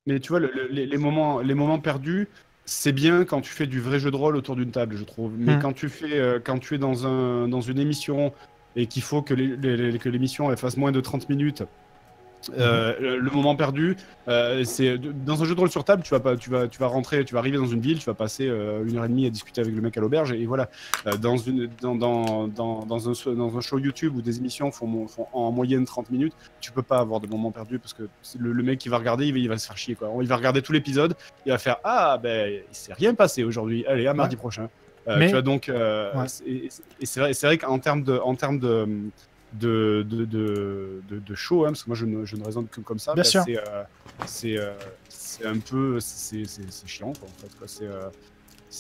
Mais tu vois, les moments perdus, c'est bien quand tu fais du vrai jeu de rôle autour d'une table, je trouve. Mais Hmm. quand tu es dans une émission et qu'il faut que que l'émission elle fasse moins de 30 minutes, Mhm. le moment perdu, dans un jeu de rôle sur table, tu vas pas, tu vas rentrer, tu vas arriver dans une ville, tu vas passer 1 heure et demie à discuter avec le mec à l'auberge et voilà. Dans un show YouTube où des émissions font en moyenne 30 minutes, tu peux pas avoir de moment perdu parce que le mec qui va regarder, il va se faire chier quoi. Il va regarder tout l'épisode, il va faire ah ben il s'est rien passé aujourd'hui, allez à Ouais. mardi prochain. Tu Mais vois donc, ouais. et c'est vrai qu'en termes de show, hein, parce que moi je ne raisonne que comme ça, Bien bah, sûr. c'est un peu c'est chiant quoi, en fait, quoi.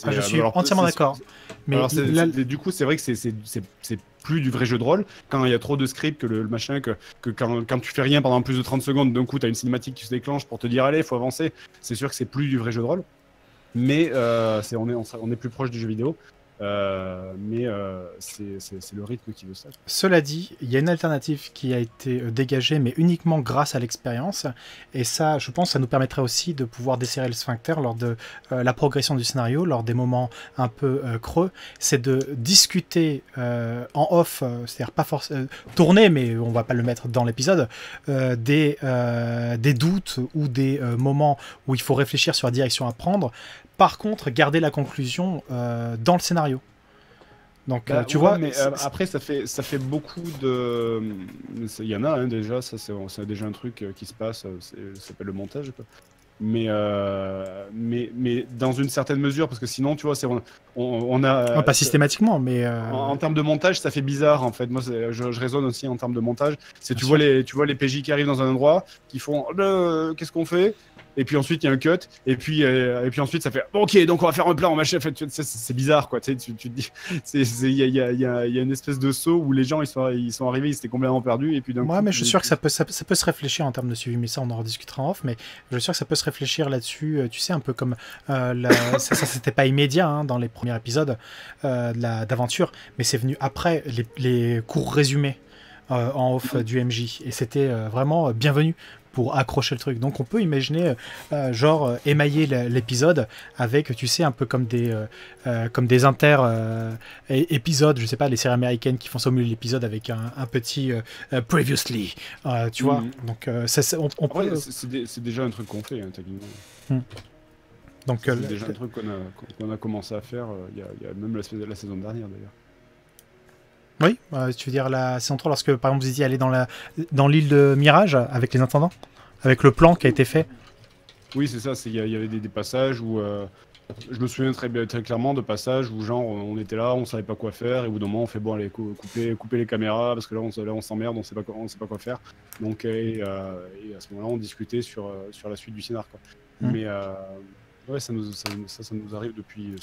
Ah, je suis entièrement d'accord. Mais là, Du coup c'est vrai que c'est plus du vrai jeu de rôle quand il y a trop de scripts que le machin que quand tu fais rien pendant plus de 30 secondes d'un coup tu as une cinématique qui se déclenche pour te dire allez faut avancer, c'est sûr que c'est plus du vrai jeu de rôle, mais on est plus proche du jeu vidéo, mais c'est le rythme qui veut ça. cela dit, il y a une alternative qui a été dégagée, mais uniquement grâce à l'expérience. Et ça, je pense, ça nous permettrait aussi de pouvoir desserrer le sphincter lors de la progression du scénario, lors des moments un peu creux. C'est de discuter en off, c'est-à-dire pas forcément tourner, mais on va pas le mettre dans l'épisode, des doutes ou des moments où il faut réfléchir sur la direction à prendre. Par contre, garder la conclusion dans le scénario. Donc, Bah tu ouais, vois, mais après ça fait beaucoup de. Il y en a hein, déjà, ça c'est déjà un truc qui se passe, ça s'appelle le montage, quoi. Mais dans une certaine mesure, parce que sinon, tu vois, on ouais, a. pas systématiquement, mais En termes de montage, ça fait bizarre en fait. Moi, je raisonne aussi en termes de montage. C'est bien sûr. tu vois les PJ qui arrivent dans un endroit, qui font qu'est-ce qu'on fait? Et puis ensuite il y a un cut, et puis ensuite ça fait ok donc on va faire un plan, machin. En fait, c'est bizarre quoi. Tu sais, tu te dis, il y a une espèce de saut où les gens ils sont arrivés, ils étaient complètement perdus, et puis d'un Ouais, coup mais je suis sûr que ça peut se réfléchir en termes de suivi, mais ça on en rediscutera en off, mais je suis sûr que ça peut se réfléchir là-dessus, tu sais, un peu comme ça c'était pas immédiat hein, dans les premiers épisodes d'aventure, mais c'est venu après les courts résumés en off du MJ, et c'était vraiment bienvenu pour accrocher le truc. Donc on peut imaginer émailler l'épisode avec, tu sais, un peu comme des épisodes, je sais pas, les séries américaines qui font ça au milieu de l'épisode avec un petit previously, tu vois. Mhm. Donc on Ouais, peut. c'est déjà un truc qu'on fait hein, techniquement. Hmm. Donc Ça, c'est déjà un truc qu'on a commencé à faire il y a même la saison dernière d'ailleurs. oui, tu veux dire la saison 3 lorsque par exemple vous étiez allé dans l'île de Mirage avec les intendants, avec le plan qui a été fait. Oui, c'est ça. Il y avait des passages où je me souviens très clairement de passages où genre on était là, on savait pas quoi faire, et au bout d'un moment on fait bon allez couper les caméras parce que là on s'emmerde, on sait pas quoi faire. Donc et à ce moment-là on discutait sur la suite du scénar quoi. Hmm. Mais ouais ça nous arrive depuis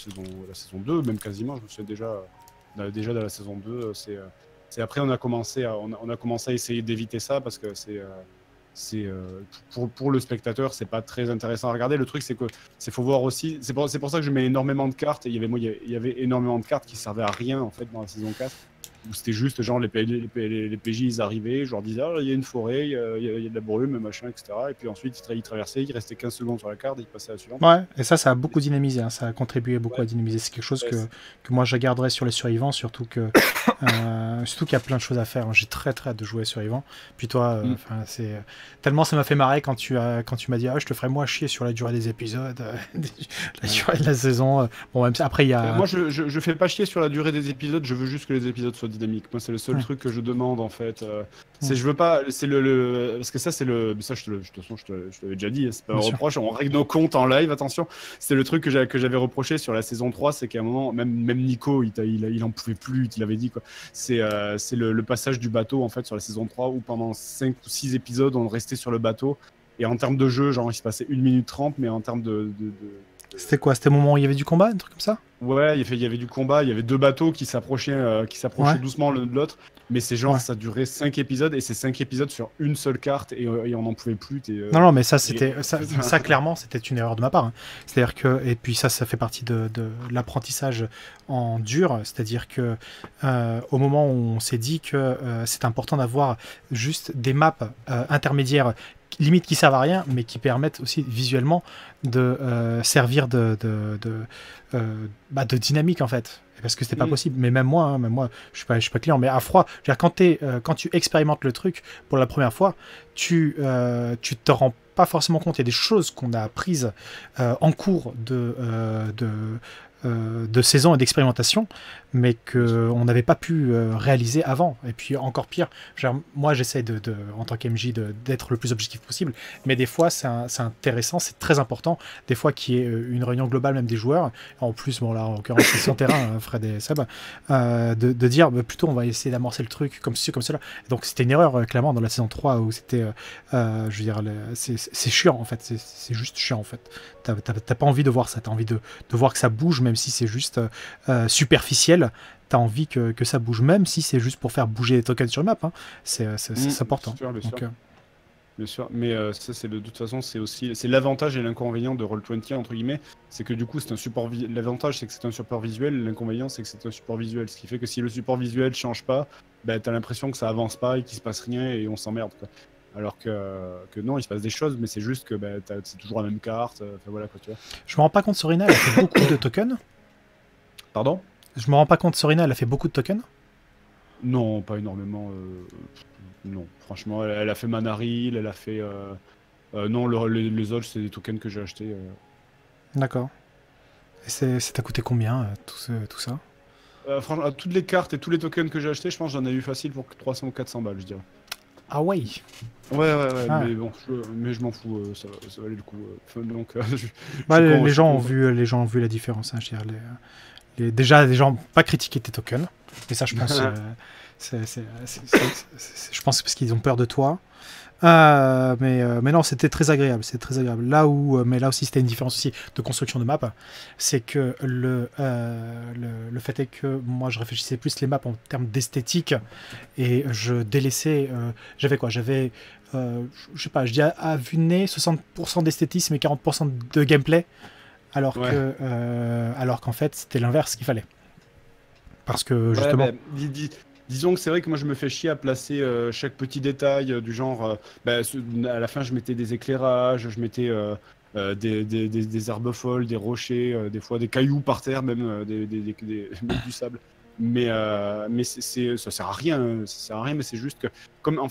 la saison 2 même quasiment. Je me souviens déjà de la saison 2. C'est après on a commencé à essayer d'éviter ça parce que c'est pour le spectateur c'est pas très intéressant à regarder. Le truc c'est que faut voir aussi, c'est pour ça que je mets énormément de cartes, et il y avait énormément de cartes qui servaient à rien en fait dans la saison 4, où c'était juste genre les PJ ils arrivaient, je leur disais ah, il y a une forêt, il y a de la brume machin etc, et puis ensuite ils traversaient, il restait 15 secondes sur la carte et ils passaient à la suivante. Ouais, et ça a beaucoup dynamisé, hein, ça a contribué beaucoup à Ouais, dynamiser. C'est quelque chose ouais, que moi je garderai sur les survivants, surtout qu'il y a plein de choses à faire. J'ai très très hâte de jouer survivants. Puis toi, Mm. c'est tellement ça m'a fait marrer quand tu m'as dit ah je te ferai moi chier sur la durée des épisodes, la Ouais. durée de la saison. Bon même si après il y a Moi, je fais pas chier sur la durée des épisodes, je veux juste que les épisodes soient dynamiques. Moi, c'est le seul Hmm, truc que je demande en fait. hmm, Je veux pas, c'est parce que ça, c'est ça, de toute façon, je te l'avais déjà dit, hein, c'est pas un bien sûr. reproche, on règle nos comptes en live, attention. C'est le truc que j'avais reproché sur la saison 3, c'est qu'à un moment, même Nico, il en pouvait plus, il avait dit quoi. C'est le passage du bateau en fait sur la saison 3 où pendant 5 ou 6 épisodes, on restait sur le bateau. Et en termes de jeu, genre, il se passait 1 minute 30, mais en termes C'était quoi? C'était le moment où il y avait du combat, un truc comme ça? ouais, il y avait du combat, il y avait deux bateaux qui Ouais, s'approchaient doucement l'un de l'autre, mais c'est genre, ouais. ça durait 5 épisodes, et c'est 5 épisodes sur une seule carte, et on n'en pouvait plus. Non, non, mais ça, Et- ça clairement, c'était une erreur de ma part, hein. C'est-à-dire que, et puis ça fait partie de l'apprentissage en dur. C'est-à-dire que, au moment où on s'est dit que c'est important d'avoir juste des maps intermédiaires limite qui servent à rien, mais qui permettent aussi visuellement de servir de dynamique en fait. Parce que c'était pas possible. Mais même moi, je suis pas client. Mais à froid, je veux dire, quand tu expérimentes le truc pour la première fois, tu te rends pas forcément compte. Il y a des choses qu'on a apprises en cours de saison et d'expérimentation, mais qu'on n'avait pas pu réaliser avant. Et puis encore pire, genre, moi j'essaie en tant qu'MJ d'être le plus objectif possible, mais des fois c'est intéressant, c'est très important, des fois qu'il y ait une réunion globale même des joueurs, en plus, bon là en l'occurrence c'est son terrain, Fred et Seb, de dire plutôt on va essayer d'amorcer le truc comme ceci, comme cela. Donc c'était une erreur clairement dans la saison 3 où c'était, je veux dire, c'est chiant en fait, c'est juste chiant en fait. T'as pas envie de voir ça, t'as envie de voir que ça bouge, même si c'est juste superficiel, t'as envie que ça bouge, même si c'est juste pour faire bouger les tokens sur une map, hein. C'est important. Bien sûr. Bien sûr, mais ça c'est de toute façon c'est l'avantage et l'inconvénient de Roll20 entre guillemets, c'est que du coup c'est un support l'avantage c'est que c'est un support visuel, l'inconvénient c'est que c'est un support visuel, ce qui fait que si le support visuel change pas, bah, t'as l'impression que ça avance pas et qu'il se passe rien et on s'emmerde quoi. Alors que non, il se passe des choses, mais c'est juste que bah, c'est toujours la même carte, enfin voilà quoi tu vois. Je me rends pas compte, Sorina elle a fait beaucoup de tokens. Pardon? Je me rends pas compte, Sorina elle a fait beaucoup de tokens. Non, pas énormément. Non, franchement, elle a fait Manaril, elle a fait. Non, les autres, c'est des tokens que j'ai achetés. D'accord. Et ça t'a coûté combien, tout ça? Franchement, toutes les cartes et tous les tokens que j'ai achetés, je pense que j'en ai eu facile pour 300 ou 400 balles, je dirais. Ah ouais. Ouais, Ah. mais bon, je m'en fous, ça valait le coup. Donc, les gens ont vu la différence, hein, je veux dire, déjà, les gens pas critiqué tes tokens, mais ça, je pense, je pense parce qu'ils ont peur de toi. Mais non, c'était très agréable, mais là aussi, c'était une différence aussi de construction de map, c'est que le fait est que moi, je réfléchissais plus les maps en termes d'esthétique et je délaissais. J'avais, je sais pas, je dis à vue de nez 60% d'esthétisme et 40% de gameplay. Alors qu'en fait, c'était l'inverse qu'il fallait. Parce que justement. Disons que c'est vrai que moi je me fais chier à placer chaque petit détail du genre. À la fin, je mettais des éclairages, je mettais des herbes folles, des rochers, des fois des cailloux par terre, même même du sable. Mais ça sert à rien, mais c'est juste que comme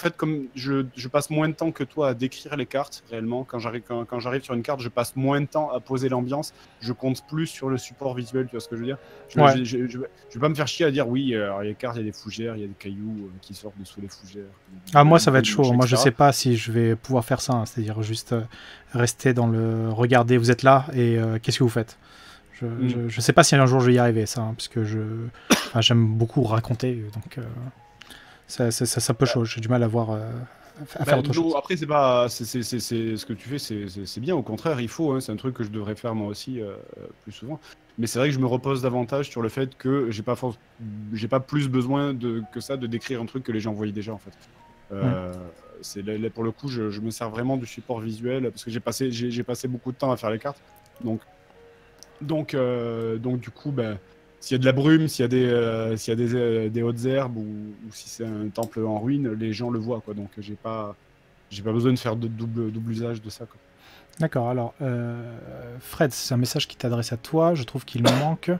je passe moins de temps que toi à décrire les cartes réellement, quand j'arrive sur une carte, je passe moins de temps à poser l'ambiance, je compte plus sur le support visuel, tu vois ce que je veux dire? Je vais pas me faire chier à dire oui, alors les cartes, il y a des fougères, il y a des cailloux qui sortent de sous les fougères. Moi ça va être chaud, moi je sais pas si je vais pouvoir faire ça, hein. C'est-à-dire juste rester dans le regardez, vous êtes là et qu'est-ce que vous faites? Je sais pas si un jour je vais y arriver, ça, hein, parce que j'aime beaucoup raconter, donc ça peut chaud. J'ai du mal à voir à faire autre chose. Après, c'est ce que tu fais, c'est bien. Au contraire, il faut. Hein, c'est un truc que je devrais faire moi aussi plus souvent. Mais c'est vrai que je me repose davantage sur le fait que j'ai pas plus besoin que ça de décrire un truc que les gens voyaient déjà en fait. Là, pour le coup, je me sers vraiment du support visuel parce que j'ai passé beaucoup de temps à faire les cartes. Donc du coup, s'il y a de la brume, s'il y a des hautes herbes ou si c'est un temple en ruine, les gens le voient, quoi. Donc j'ai pas besoin de faire de double usage de ça, quoi. D'accord, alors Fred, c'est un message qui t'adresse à toi. Je trouve qu'il manque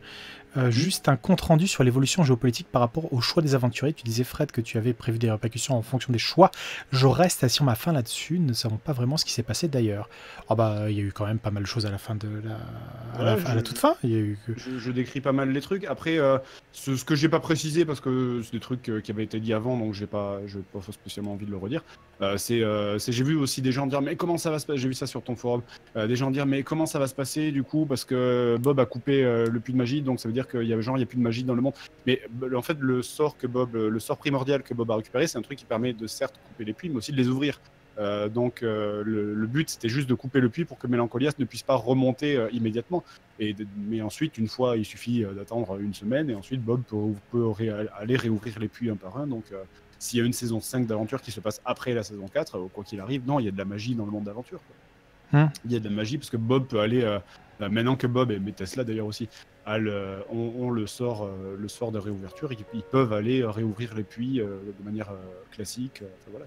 juste un compte-rendu sur l'évolution géopolitique par rapport au choix des aventuriers. Tu disais, Fred, que tu avais prévu des répercussions en fonction des choix. Je reste sur ma fin là-dessus. Nous ne savons pas vraiment ce qui s'est passé d'ailleurs. Il y a eu quand même pas mal de choses à la fin à la toute fin. Il y a eu... je décris pas mal les trucs. Après, ce que j'ai pas précisé, parce que c'est des trucs qui avaient été dit avant, donc je n'ai pas spécialement envie de le redire. J'ai vu aussi des gens dire, mais comment ça va se passer? J'ai vu ça sur ton forum. Des gens dire, mais comment ça va se passer du coup? Parce que Bob a coupé le puits de magie, donc ça veut dire qu'il y a plus de magie dans le monde. Mais en fait, le sort primordial que Bob a récupéré, c'est un truc qui permet de certes couper les puits, mais aussi de les ouvrir. Donc le but, c'était juste de couper le puits pour que Mélancolias ne puisse pas remonter immédiatement. Mais ensuite, une fois, il suffit d'attendre une semaine, et ensuite Bob peut aller réouvrir les puits un par un. Donc s'il y a une saison 5 d'aventure qui se passe après la saison 4, quoi qu'il arrive, non, il y a de la magie dans le monde d'aventure. Il y a de la magie parce que Bob peut aller... maintenant que Bob, et Tesla d'ailleurs aussi, ont le sort de réouverture, ils peuvent aller réouvrir les puits de manière classique. Voilà.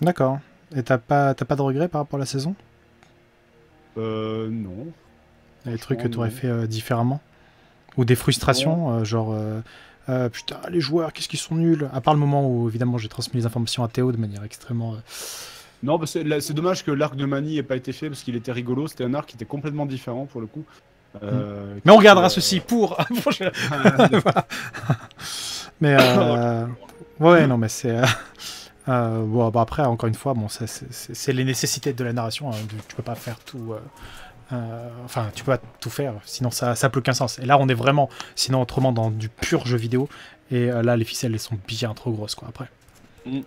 D'accord. Et t'as pas de regrets par rapport à la saison? Non. Il y a des trucs que tu Franchement, aurais non. fait différemment? Ou des Non. frustrations, putain, les joueurs, qu'est-ce qu'ils sont nuls. À part le moment où, évidemment, j'ai transmis les informations à Théo de manière extrêmement. Non, bah, c'est dommage que l'arc de Manny ait pas été fait parce qu'il était rigolo. C'était un arc qui était complètement différent pour le coup. Hmm. Mais on Qui était, regardera ceci pour. d'accord. Mais Ok. ouais, non, mais c'est. Bon, bah après, encore une fois, bon, c'est les nécessités de la narration. Hein, tu peux pas faire tout. Enfin, tu peux pas tout faire, sinon ça n'a plus aucun sens. Et là, on est vraiment, sinon autrement, dans du pur jeu vidéo. Et là, les ficelles, elles sont bien trop grosses, quoi, après. Mm. Donc,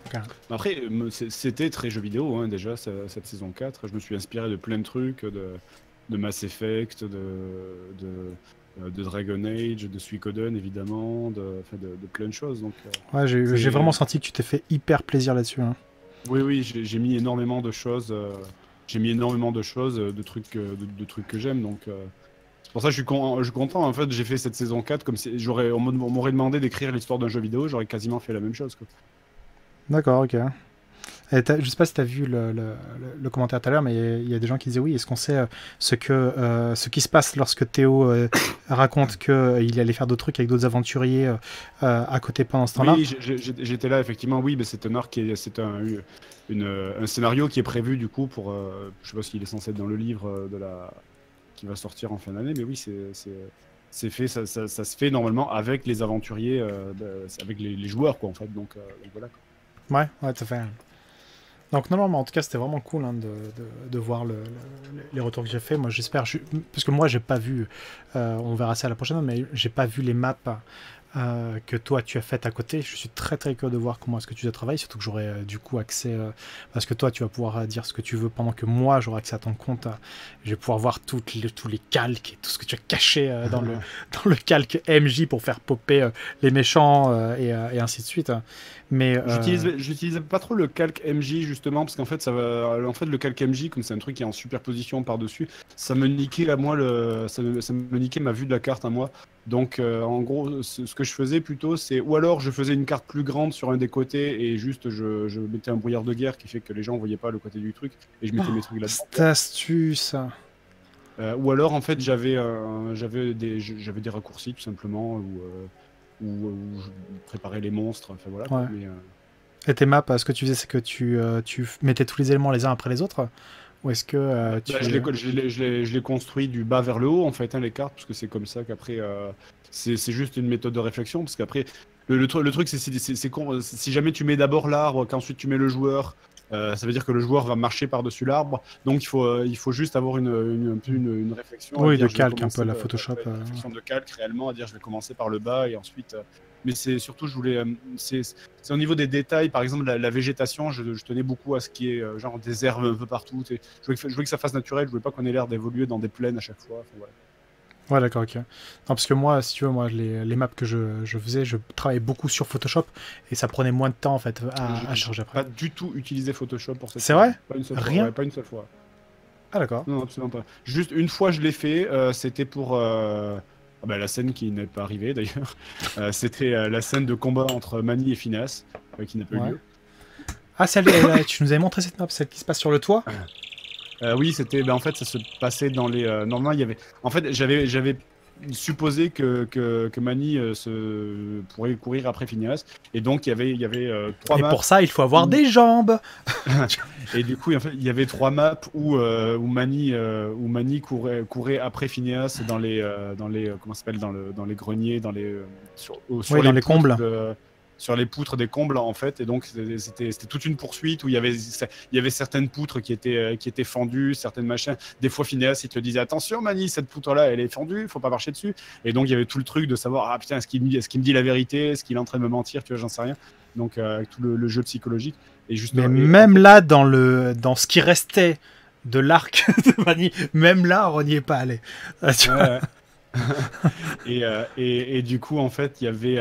Après, c'était très jeu vidéo hein, déjà cette saison 4. Je me suis inspiré de plein de trucs, de Mass Effect, de Dragon Age, de Suikoden évidemment, enfin, de plein de choses. Donc, ouais, j'ai vraiment senti que tu t'es fait hyper plaisir là-dessus. Hein. oui, oui, j'ai mis énormément de choses. J'ai mis énormément de choses, de trucs que j'aime. Donc, c'est pour ça que je suis content. En fait, j'ai fait cette saison 4 comme si on m'aurait demandé d'écrire l'histoire d'un jeu vidéo, j'aurais quasiment fait la même chose, quoi. D'accord, ok. Et je sais pas si tu as vu le commentaire tout à l'heure, mais il y a des gens qui disaient oui, est-ce qu'on sait ce qui se passe lorsque Théo raconte qu'il allait faire d'autres trucs avec d'autres aventuriers à côté pendant ce temps-là? Oui, j'étais là, effectivement. Oui, mais c'est un arc, c'est un scénario qui est prévu du coup pour. Je sais pas s'il est censé être dans le livre qui va sortir en fin d'année, mais oui, c'est fait, ça se fait normalement avec les aventuriers, avec les joueurs, quoi, en fait. Donc voilà, quoi. Ouais, tout à fait. Donc non, mais en tout cas, c'était vraiment cool hein, de voir les retours que j'ai fait. Moi, j'espère, parce que moi, j'ai pas vu, on verra ça la prochaine, mais j'ai pas vu les maps que toi tu as faites à côté. Je suis très très curieux de voir comment est-ce que tu as travaillé, surtout que j'aurai du coup accès, parce que toi tu vas pouvoir dire ce que tu veux pendant que moi j'aurai accès à ton compte. Je vais pouvoir voir tous les calques et tout ce que tu as caché dans le calque MJ pour faire popper les méchants et ainsi de suite. Mais J'utilise pas trop le calque MJ justement parce qu'en fait en fait le calque MJ comme c'est un truc qui est en superposition par-dessus, ça me niquait à moi ça me niquait ma vue de la carte à moi. Donc en gros ce que je faisais plutôt c'est ou alors je faisais une carte plus grande sur un des côtés et juste je mettais un brouillard de guerre qui fait que les gens voyaient pas le côté du truc et je mettais mes trucs là-dedans. cette astuce. Ou alors en fait j'avais des raccourcis tout simplement où je préparais les monstres, enfin voilà quoi. Ouais. Mais Et tes maps, ce que tu faisais, c'est que tu mettais tous les éléments les uns après les autres? Ou est-ce que bah, tu... je l'ai construit du bas vers le haut, en fait, hein, les cartes, parce que c'est comme ça qu'après, c'est juste une méthode de réflexion, parce qu'après, le truc, c'est con, si jamais tu mets d'abord l'arbre, qu'ensuite tu mets le joueur, ça veut dire que le joueur va marcher par-dessus l'arbre, donc il faut juste avoir une réflexion à Oui, de dire, je vais calque, un peu commencer, à la Photoshop. ouais, une réflexion de calque réellement, à dire, je vais commencer par le bas, et ensuite... mais c'est surtout, je voulais, c'est au niveau des détails, par exemple la végétation, je tenais beaucoup à ce qui est genre des herbes un peu partout. Je voulais que ça fasse naturel, je voulais pas qu'on ait l'air d'évoluer dans des plaines à chaque fois. Enfin, voilà. Ouais, d'accord, ok. Non, parce que moi, si tu veux, moi, les maps que je faisais, je travaillais beaucoup sur Photoshop et ça prenait moins de temps, en fait, à J'ai charger après. pas du tout utilisé Photoshop pour cette C'est saison. vrai? Pas une seule fois. Rien? Ouais, pas une seule fois. Ah, d'accord. Non, absolument pas. Juste une fois, je l'ai fait. C'était pour bah, la scène qui n'est pas arrivée d'ailleurs. C'était la scène de combat entre Manny et Phineas, qui n'a pas eu Ouais. lieu. Ah, tu nous avais montré cette map, celle qui se passe sur le toit? Oui, c'était. Ben, en fait, ça se passait dans les. Normalement, il y avait. En fait, j'avais supposé que Manny pourrait courir après Phineas, et donc il y avait trois Et maps pour ça, il faut avoir où. des jambes! Et du coup, en fait, il y avait trois maps où Manny courait après Phineas dans les comment ça s'appelle dans les greniers, sur Oui, dans les les poutres combles. sur les poutres des combles en fait. Et donc c'était toute une poursuite où il y avait certaines poutres qui étaient fendues, certaines machins. Des fois, Phineas il te disait attention, Manny, cette poutre là, elle est fendue, faut pas marcher dessus. Et donc il y avait tout le truc de savoir ah putain, est-ce qu'il me dit la vérité, est-ce qu'il est en train de me mentir, tu vois, j'en sais rien. Donc avec tout le jeu psychologique. Et Mais justement, et en même fait, là, dans ce qui restait de l'arc de Vanille, même là, on n'y est pas allé. Tu ouais, vois. ouais. Et du coup, en fait, il y avait,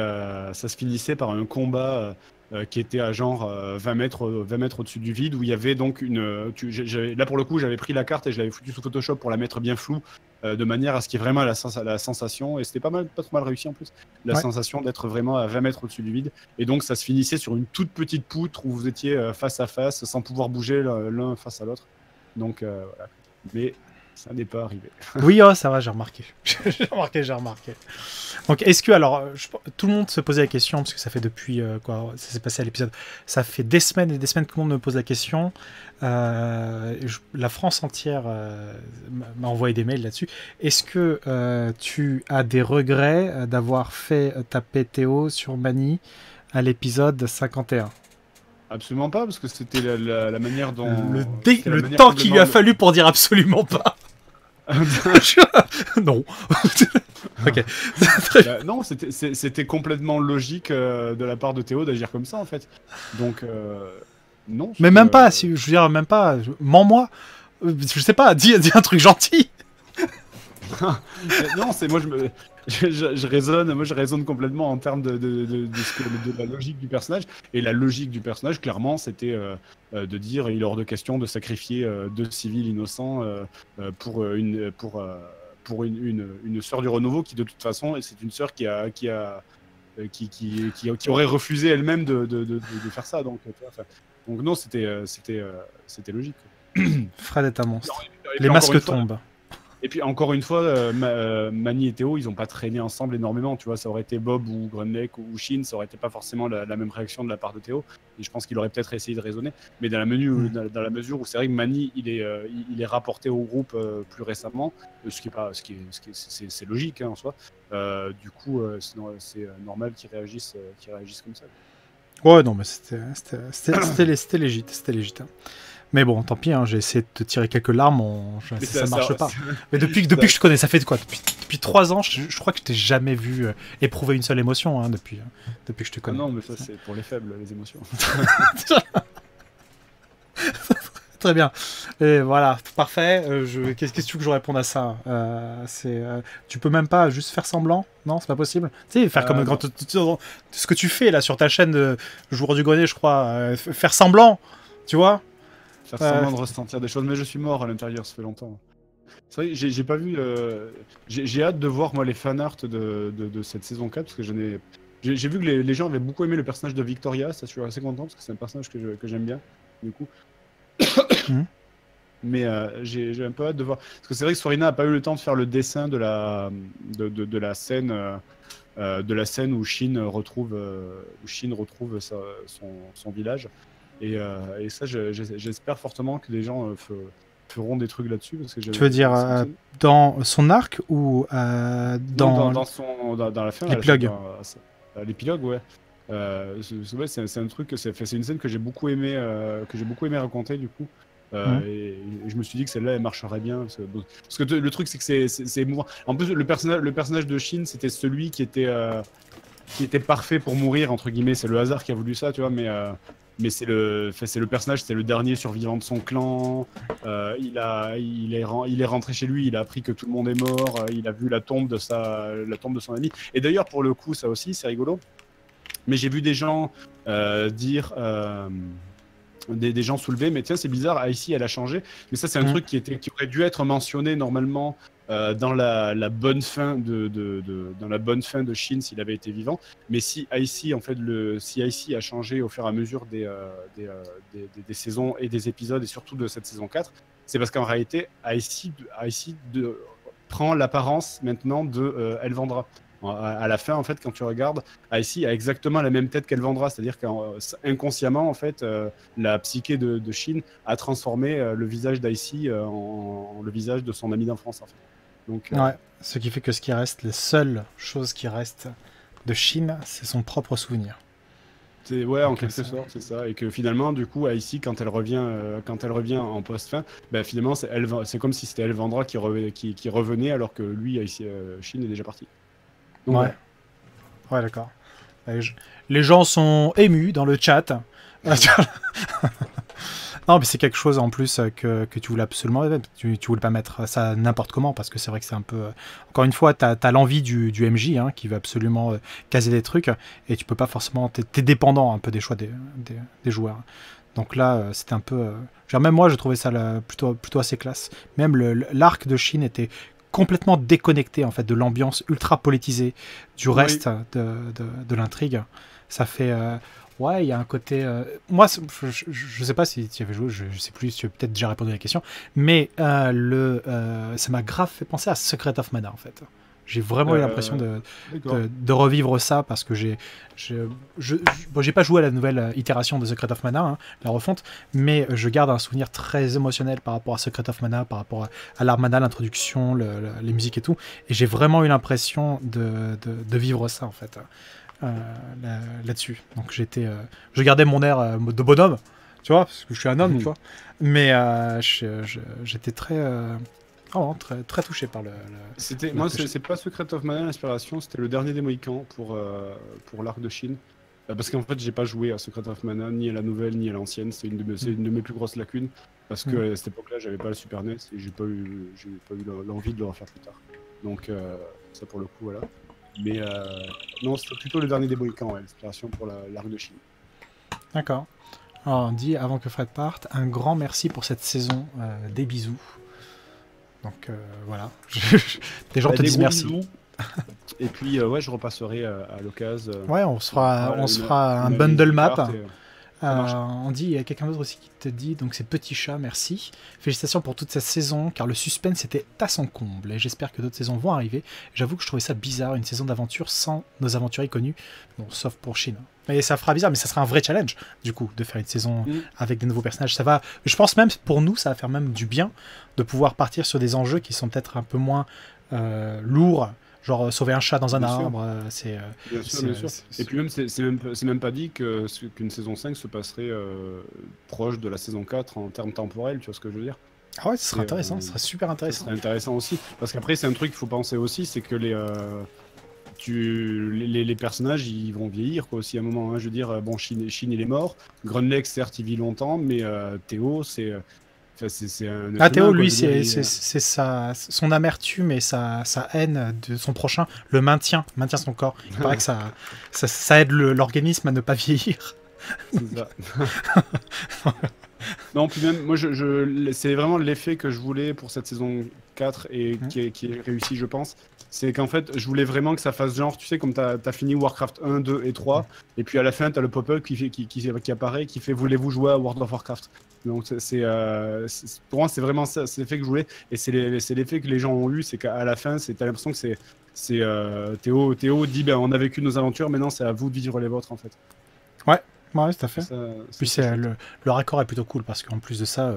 ça se finissait par un combat qui était à genre 20 mètres au-dessus du vide, où il y avait donc là pour le coup, j'avais pris la carte et je l'avais foutue sous Photoshop pour la mettre bien floue, de manière à ce qu'il y ait vraiment la sensation, et c'était pas trop mal réussi en plus, la sensation d'être vraiment à 20 mètres au-dessus du vide. Et donc ça se finissait sur une toute petite poutre où vous étiez face à face, sans pouvoir bouger l'un face à l'autre. Donc voilà. Mais ça n'est pas arrivé. Oui, oh, ça va, j'ai remarqué. j'ai remarqué. Donc, est-ce que, alors, tout le monde se posait la question, parce que ça fait depuis, ça s'est passé à l'épisode, ça fait des semaines et des semaines que tout le monde me pose la question. La France entière m'a envoyé des mails là-dessus. Est-ce que tu as des regrets d'avoir fait taper Théo sur Mani à l'épisode 51? Absolument pas, parce que c'était la manière dont... Le temps qu'il lui a fallu pour dire absolument pas. Non. Ok. Non, c'était complètement logique de la part de Théo d'agir comme ça, en fait. Donc, non. Mais même pas, je veux dire, même pas. Mens-moi. Je sais pas, dis un truc gentil. Non, c'est moi, je raisonne complètement en termes de la logique du personnage. Et la logique du personnage, clairement, c'était de dire il est hors de question de sacrifier 2 civils innocents pour une sœur du renouveau qui, de toute façon, c'est une sœur qui aurait refusé elle-même de faire ça. Donc non, c'était logique. Fred est un monstre. Les masques tombent. Et puis encore une fois, Mani et Théo, ils n'ont pas traîné ensemble énormément, tu vois. Ça aurait été Bob ou Grunlake ou Shin, ça aurait été pas forcément la même réaction de la part de Théo. Et je pense qu'il aurait peut-être essayé de raisonner. Mais dans la mesure où c'est vrai que Mani, il est rapporté au groupe plus récemment, c'est logique hein, en soi. Du coup, c'est normal qu'ils réagissent comme ça. Ouais, non, mais c'était légit. Mais bon, tant pis, hein, j'ai essayé de te tirer quelques larmes, ça marche pas. Mais depuis que je te connais, ça fait quoi? Depuis 3 ans, je crois que je t'ai jamais vu éprouver une seule émotion hein, depuis que je te connais. Ah non, mais ça c'est pour les faibles, les émotions. Très bien. Et voilà, parfait. Qu'est-ce que tu veux que je réponde à ça? Tu peux même pas juste faire semblant? Non, c'est pas possible. Tu sais, faire comme ce que tu fais là sur ta chaîne de Joueur du Grenier, je crois. Faire semblant, tu vois? Faire semblant de ressentir des choses, mais je suis mort à l'intérieur, ça fait longtemps. C'est vrai, j'ai pas vu. J'ai hâte de voir moi les fanarts de cette saison 4 parce que j'ai vu que les gens avaient beaucoup aimé le personnage de Victoria, ça je suis assez content parce que c'est un personnage que j'aime bien du coup. Mais j'ai un peu hâte de voir parce que c'est vrai que Sorina a pas eu le temps de faire le dessin de la scène où Shin retrouve son village et ça j'espère fortement que les gens feront des trucs là-dessus parce que tu veux dire dans son arc ou dans la fin l'épilogue l'épilogue ouais. C'est un truc c'est une scène que j'ai beaucoup aimé raconter du coup et je me suis dit que celle-là elle marcherait bien parce que le truc c'est que c'est émouvant. En plus le personnage de Shin c'était celui qui était parfait pour mourir entre guillemets, c'est le hasard qui a voulu ça tu vois mais c'est le personnage, c'est le dernier survivant de son clan. Il est rentré chez lui, il a appris que tout le monde est mort. Il a vu la tombe de son ami. Et d'ailleurs, pour le coup, ça aussi, c'est rigolo. Mais j'ai vu des gens dire, des gens soulever, mais tiens, c'est bizarre, Icy, elle a changé. Mais ça, c'est un truc qui aurait dû être mentionné normalement dans la bonne fin dans la bonne fin de Shin s'il avait été vivant. Mais si Icy a changé au fur et à mesure des saisons et des épisodes et surtout de cette saison 4, c'est parce qu'en réalité Icy prend l'apparence maintenant de Elvandra. À la fin, en fait, quand tu regardes, Icy a exactement la même tête qu'Elvandra, c'est-à-dire qu'inconsciemment, en fait, la psyché de Shin a transformé le visage d'Icy en le visage de son ami d'enfance, en fait. Donc, ouais, ce qui fait que les seules choses qui restent de Shin, c'est son propre souvenir. Ouais, en quelque sorte, c'est ça. Et que finalement, du coup, Icy, quand elle revient en post-fin, ben, finalement, c'est comme si c'était Elvandra qui revenait, alors que lui, Shin est déjà parti. Donc, ouais, d'accord. Les gens sont émus dans le chat. Non, mais c'est quelque chose en plus que tu voulais absolument. Tu voulais pas mettre ça n'importe comment parce que c'est vrai que c'est un peu. Encore une fois, t'as l'envie du MJ hein, qui veut absolument caser des trucs et tu peux pas forcément. T'es dépendant un peu des choix des joueurs. Donc là, c'était un peu. Genre, même moi, je trouvais ça là, plutôt assez classe. Même l'arc de Shin était complètement déconnecté en fait de l'ambiance ultra politisée du reste de l'intrigue. Ça fait. Ouais, il y a un côté. Moi, je sais pas si tu y avais joué, je sais plus si tu as peut-être déjà répondu à la question, mais ça m'a grave fait penser à Secret of Mana en fait. J'ai vraiment eu l'impression de revivre ça parce que j'ai pas joué à la nouvelle itération de Secret of Mana, hein, la refonte, mais je garde un souvenir très émotionnel par rapport à Secret of Mana, par rapport à l'Armada, l'introduction, les musiques et tout, et j'ai vraiment eu l'impression de vivre ça en fait. Là-dessus. Donc je gardais mon air de bonhomme, tu vois, parce que je suis un homme, tu vois. Mais j'étais vraiment très touché par Moi, c'est pas Secret of Mana l'inspiration, c'était le dernier des Mohicans pour l'arc de Shin. Parce qu'en fait, j'ai pas joué à Secret of Mana, ni à la nouvelle, ni à l'ancienne. C'est une de mes plus grosses lacunes. Parce que à cette époque-là, j'avais pas le Super NES et j'ai pas eu l'envie de le refaire plus tard. Donc, ça pour le coup, voilà. Mais non, c'était plutôt le dernier des Mohicans, l'inspiration pour l'arc de Chine. D'accord. Alors, on dit, avant que Fred parte, un grand merci pour cette saison. Des bisous. Donc, voilà. Des gens te disent merci. Bisous. Et puis, je repasserai à l'occasion. Ouais, on se fera un bundle map. On dit, il y a quelqu'un d'autre aussi qui te dit, donc c'est Petit Chat, merci. Félicitations pour toute cette saison, car le suspense était à son comble, et j'espère que d'autres saisons vont arriver. J'avoue que je trouvais ça bizarre, une saison d'aventure sans nos aventuriers connus, bon, sauf pour Chine. Et ça fera bizarre, mais ça sera un vrai challenge, du coup, de faire une saison avec des nouveaux personnages. Ça va, je pense même, pour nous, ça va faire même du bien de pouvoir partir sur des enjeux qui sont peut-être un peu moins lourds. Genre sauver un chat dans un arbre, c'est... Bien sûr. Et puis même, c'est même pas dit qu'une saison 5 se passerait proche de la saison 4 en termes temporels, tu vois ce que je veux dire? Ah ouais, ce serait intéressant, ce serait super intéressant. Ce serait intéressant aussi, parce qu'après c'est un truc qu'il faut penser aussi, c'est que les personnages ils vont vieillir quoi, aussi à un moment, hein. Je veux dire, bon, Shin il est mort, Grunleck certes il vit longtemps, mais Théo c'est... Théo, lui, c'est son amertume et sa haine de son prochain le maintient son corps. Il paraît que ça aide l'organisme à ne pas vieillir. C'est ça. Non, puis même, moi, c'est vraiment l'effet que je voulais pour cette saison 4 et qui est réussi, je pense. C'est qu'en fait, je voulais vraiment que ça fasse genre, tu sais, comme t'as fini Warcraft 1, 2 et 3, et puis à la fin, t'as le pop-up qui apparaît, qui fait « Voulez-vous jouer à World of Warcraft ?» Donc pour moi, c'est vraiment ça, c'est l'effet que je voulais, et c'est l'effet que les gens ont eu, c'est qu'à la fin, t'as l'impression que c'est Théo dit ben, on a vécu nos aventures, maintenant c'est à vous de vivre les vôtres en fait. Ouais, tout à fait. Puis le raccord est plutôt cool parce qu'en plus de ça,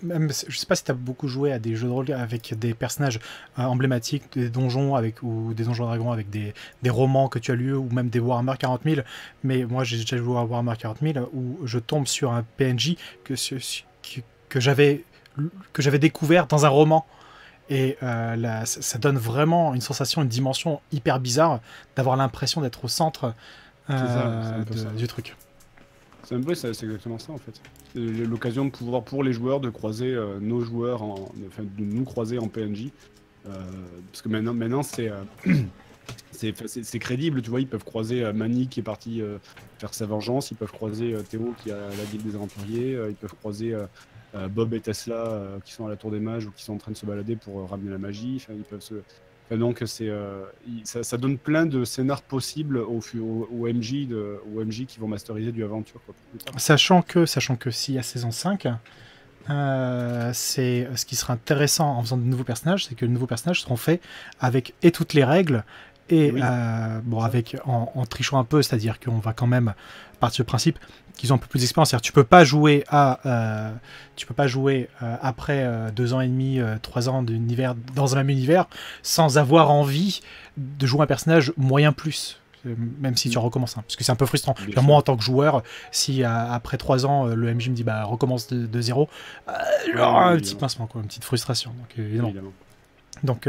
même, je sais pas si tu as beaucoup joué à des jeux de rôle avec des personnages emblématiques, des donjons ou des donjons dragons avec des romans que tu as lus ou même des Warhammer 40 000. Mais moi, j'ai déjà joué à Warhammer 40 000 où je tombe sur un PNJ que j'avais découvert dans un roman. Et ça donne vraiment une sensation, une dimension hyper bizarre d'avoir l'impression d'être au centre du truc. C'est exactement ça en fait. L'occasion de pouvoir pour les joueurs de croiser nos joueurs, de nous croiser en PNJ. Parce que maintenant c'est crédible, tu vois, ils peuvent croiser Manny qui est parti faire sa vengeance, ils peuvent croiser Théo qui a la guilde des aventuriers, ils peuvent croiser Bob et Tesla qui sont à la tour des mages ou qui sont en train de se balader pour ramener la magie. Enfin, ils peuvent donc ça donne plein de scénars possibles aux MJ qui vont masteriser du aventure quoi, plus tard. Sachant que s'il y a saison 5, c'est ce qui sera intéressant en faisant de nouveaux personnages, c'est que les nouveaux personnages seront faits avec toutes les règles et en trichant un peu, c'est-à-dire qu'on va quand même partir du principe qu'ils ont un peu plus d'expérience. C'est-à-dire tu peux pas jouer après 2 ans et demi, 3 ans d'univers dans un même univers sans avoir envie de jouer un personnage moyen plus. Même si tu recommences, parce que c'est un peu frustrant. Moi, en tant que joueur, si après 3 ans, le MJ me dit recommence de zéro, un petit pincement, une petite frustration. Donc, évidemment. Donc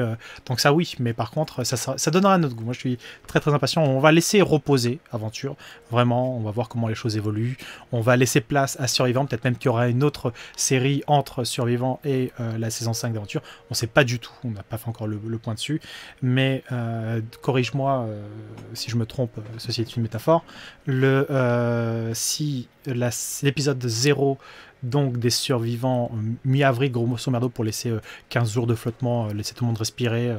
ça oui, mais par contre ça donnera un autre goût. Moi je suis très très impatient. On va laisser reposer Aventure, vraiment, on va voir comment les choses évoluent. On va laisser place à Survivant, peut-être même qu'il y aura une autre série entre Survivant et la saison 5 d'Aventure. On sait pas du tout, on n'a pas fait encore le point dessus, mais corrige-moi si je me trompe, ceci est une métaphore. Si l'épisode 0 donc des survivants mi-avril grosso merdo pour laisser 15 jours de flottement, laisser tout le monde respirer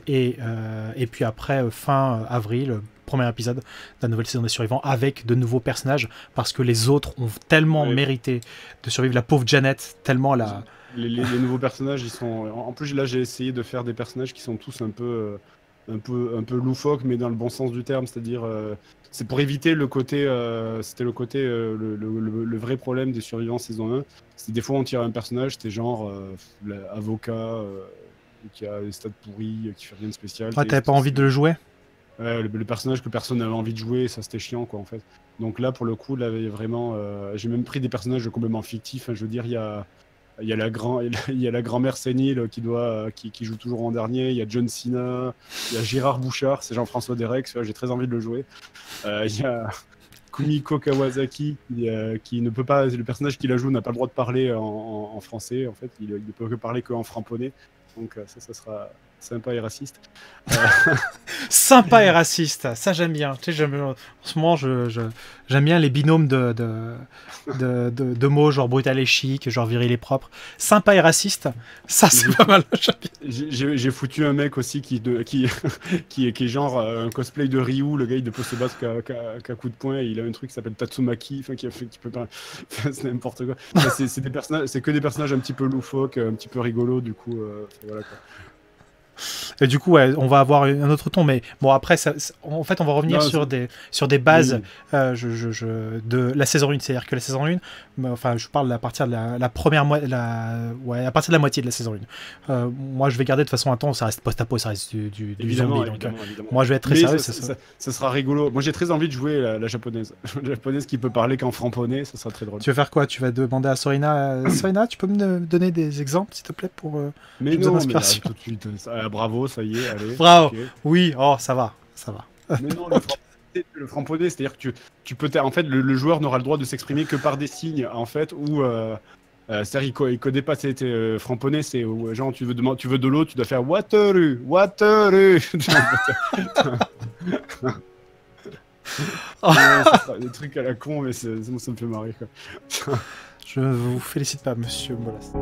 et puis après fin avril premier épisode de la nouvelle saison des survivants avec de nouveaux personnages parce que les autres ont tellement mérité de survivre. La pauvre Janet, tellement la... Les nouveaux personnages, ils sont... En plus là j'ai essayé de faire des personnages qui sont tous un peu loufoques, mais dans le bon sens du terme, c'est-à-dire c'est pour éviter le côté c'était le côté le vrai problème des survivants saison 1, c'est des fois on tire un personnage, c'était genre avocat qui a des stats pourris, qui fait rien de spécial. Ouais, t'avais pas envie de le jouer? Le personnage que personne n'avait envie de jouer, ça c'était chiant quoi en fait. Donc là pour le coup, là vraiment j'ai même pris des personnages complètement fictifs, hein, je veux dire il y a la grand-mère sénile qui joue toujours en dernier, il y a John Cena, il y a Gérard Bouchard, c'est Jean-François Derek, j'ai très envie de le jouer. Il y a Kumiko Kawasaki qui ne peut pas, le personnage qui la joue n'a pas le droit de parler en français, en fait, il ne peut que parler qu'en franponais, donc ça sera sympa et raciste. Sympa et raciste, ça j'aime bien. Tu sais, en ce moment, j'aime bien les binômes de mots, genre brutal et chic, genre viril et propre. Sympa et raciste, ça c'est pas mal. J'ai foutu un mec aussi qui est genre un cosplay de Ryu, le gars il ne peut se battre qu'à coup de poing, et il a un truc qui s'appelle Tatsumaki, qui peut pas... c'est n'importe quoi. C'est que des personnages un petit peu loufoques, un petit peu rigolos, du coup, voilà quoi. Et du coup, ouais, on va avoir un autre ton, mais bon, après, en fait, on va revenir sur des bases de la saison 1, c'est-à-dire que la saison 1, enfin, je parle à partir de la première à partir de la moitié de la saison 1. Moi, je vais garder de toute façon un ton, ça reste post-apo, ça reste du zombie, donc moi, je vais être très sérieux. Ça sera rigolo. Moi, j'ai très envie de jouer la japonaise. La japonaise qui peut parler qu'en franponais, ça sera très drôle. Tu veux faire quoi? Tu vas demander à Sorina, Sorina, tu peux me donner des exemples, s'il te plaît, pour mais non, mais là, tout de suite, bravo, ça y est, allez. Bravo, okay. Oui, oh, ça va. Mais non, le franponais, c'est-à-dire que tu peux, en fait, le joueur n'aura le droit de s'exprimer que par des signes, en fait, ou c'est-à-dire il connaît pas franponais, c'est genre tu veux de l'eau, tu dois faire Waterloo. Des trucs à la con, mais ça me fait marrer quoi. Je vous félicite pas, monsieur Molas.